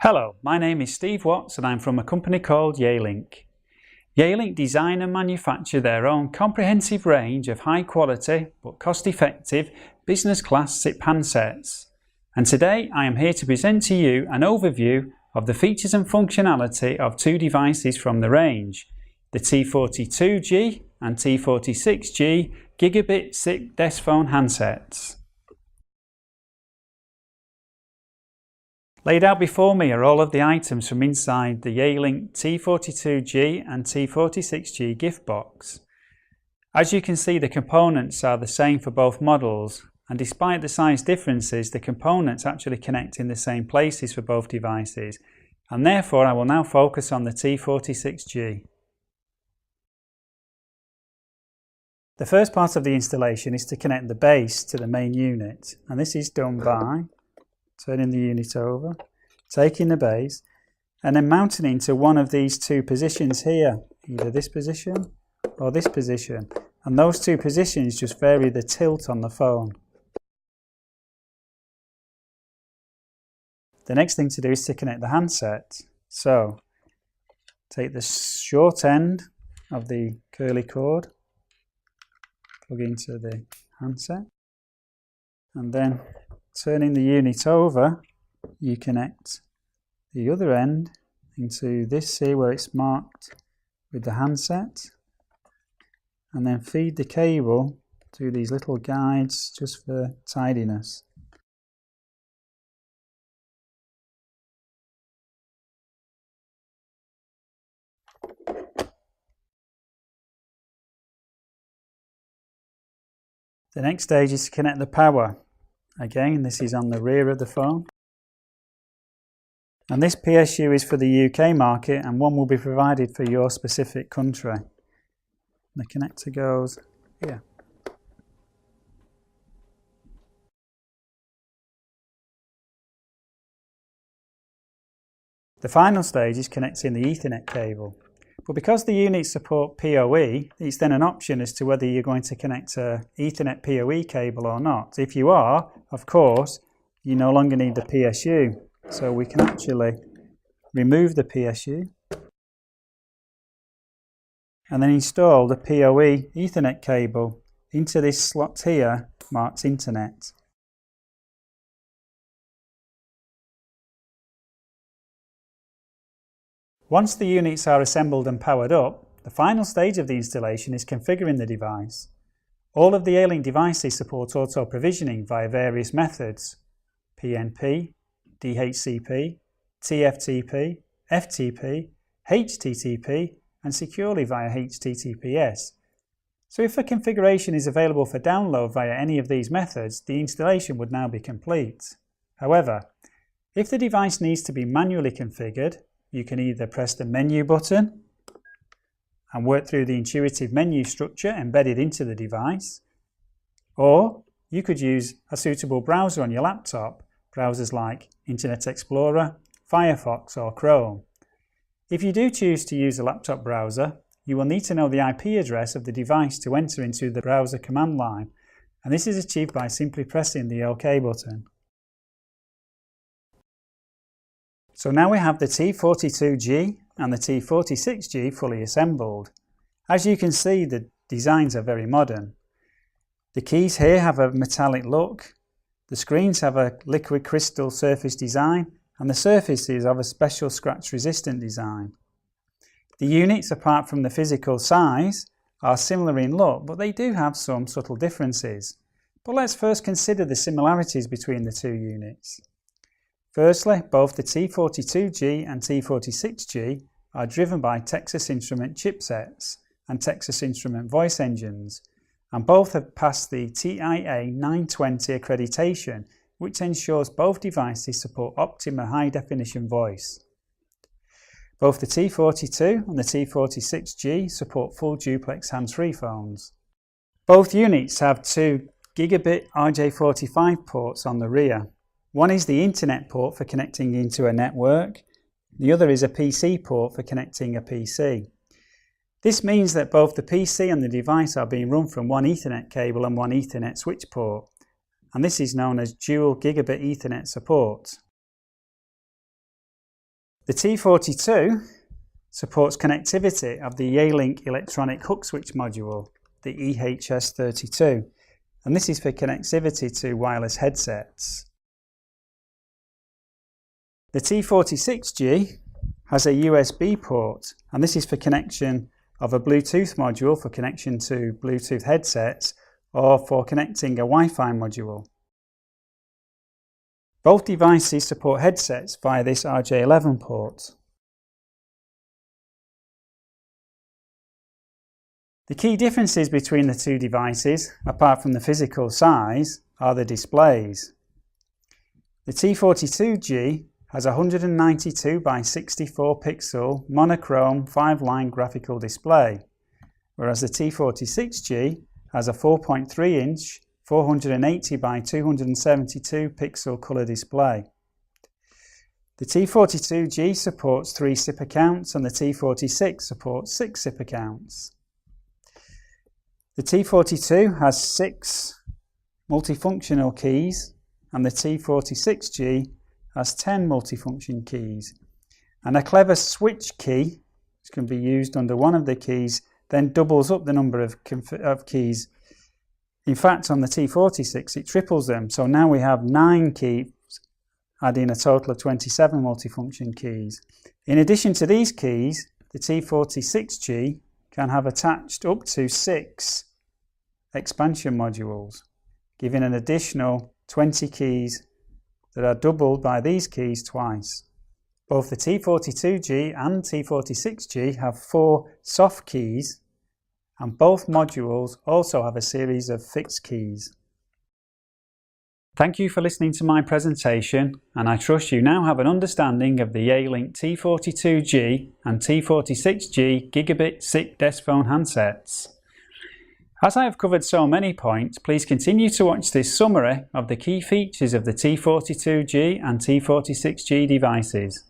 Hello, my name is Steve Watts and I'm from a company called Yealink. Yealink design and manufacture their own comprehensive range of high quality but cost effective business class SIP handsets. And today I am here to present to you an overview of the features and functionality of two devices from the range, the T42G and T46G gigabit SIP desk phone handsets. Laid out before me are all of the items from inside the Yealink T42G and T46G gift box. As you can see, the components are the same for both models, and despite the size differences, the components actually connect in the same places for both devices, and therefore I will now focus on the T46G. The first part of the installation is to connect the base to the main unit, and this is done by turning the unit over, taking the base, and then mounting it into one of these two positions here, either this position or this position, and those two positions just vary the tilt on the phone. The next thing to do is to connect the handset. So take the short end of the curly cord, plug into the handset, and then turning the unit over, you connect the other end into this here where it's marked with the handset, and then feed the cable through these little guides just for tidiness. The next stage is to connect the power. Again, this is on the rear of the phone. And this PSU is for the UK market, and one will be provided for your specific country. The connector goes here. The final stage is connecting the Ethernet cable. But because the units support PoE, it's then an option as to whether you're going to connect a Ethernet PoE cable or not. If you are, of course, you no longer need the PSU. So we can actually remove the PSU and then install the PoE Ethernet cable into this slot here marked Internet. Once the units are assembled and powered up, the final stage of the installation is configuring the device. All of the Yealink devices support auto-provisioning via various methods: PNP, DHCP, TFTP, FTP, HTTP, and securely via HTTPS. So if a configuration is available for download via any of these methods, the installation would now be complete. However, if the device needs to be manually configured, you can either press the menu button and work through the intuitive menu structure embedded into the device, or you could use a suitable browser on your laptop, browsers like Internet Explorer, Firefox or Chrome. If you do choose to use a laptop browser, you will need to know the IP address of the device to enter into the browser command line, and this is achieved by simply pressing the OK button. So now we have the T42G and the T46G fully assembled. As you can see, the designs are very modern. The keys here have a metallic look, the screens have a liquid crystal surface design, and the surface is of a special scratch resistant design. The units, apart from the physical size, are similar in look, but they do have some subtle differences. But let's first consider the similarities between the two units. Firstly, both the T42G and T46G are driven by Texas Instrument chipsets and Texas Instrument voice engines, and both have passed the TIA 920 accreditation, which ensures both devices support Optima high-definition voice. Both the T42 and the T46G support full duplex hands-free phones. Both units have two gigabit RJ45 ports on the rear. One is the Internet port for connecting into a network, the other is a PC port for connecting a PC. This means that both the PC and the device are being run from one Ethernet cable and one Ethernet switch port, and this is known as dual gigabit Ethernet support. The T42 supports connectivity of the Yealink electronic hook switch module, the EHS32, and this is for connectivity to wireless headsets. The T46G has a USB port, and this is for connection of a Bluetooth module for connection to Bluetooth headsets or for connecting a Wi-Fi module. Both devices support headsets via this RJ11 port. The key differences between the two devices, apart from the physical size, are the displays. The T42G has a 192 by 64 pixel monochrome 5-line graphical display, whereas the T46G has a 4.3 inch 480 by 272 pixel colour display. The T42G supports 3 SIP accounts and the T46 supports 6 SIP accounts. The T42 has 6 multifunctional keys and the T46G has 10 multifunction keys. And a clever switch key, which can be used under one of the keys, then doubles up the number of keys. In fact, on the T46 it triples them, so now we have 9 keys, adding a total of 27 multifunction keys. In addition to these keys, the T46G can have attached up to 6 expansion modules, giving an additional 20 keys that are doubled by these keys twice. Both the T42G and T46G have 4 soft keys, and both modules also have a series of fixed keys. Thank you for listening to my presentation, and I trust you now have an understanding of the Yealink T42G and T46G gigabit SIC desk phone handsets. As I have covered so many points, please continue to watch this summary of the key features of the T42G and T46G devices.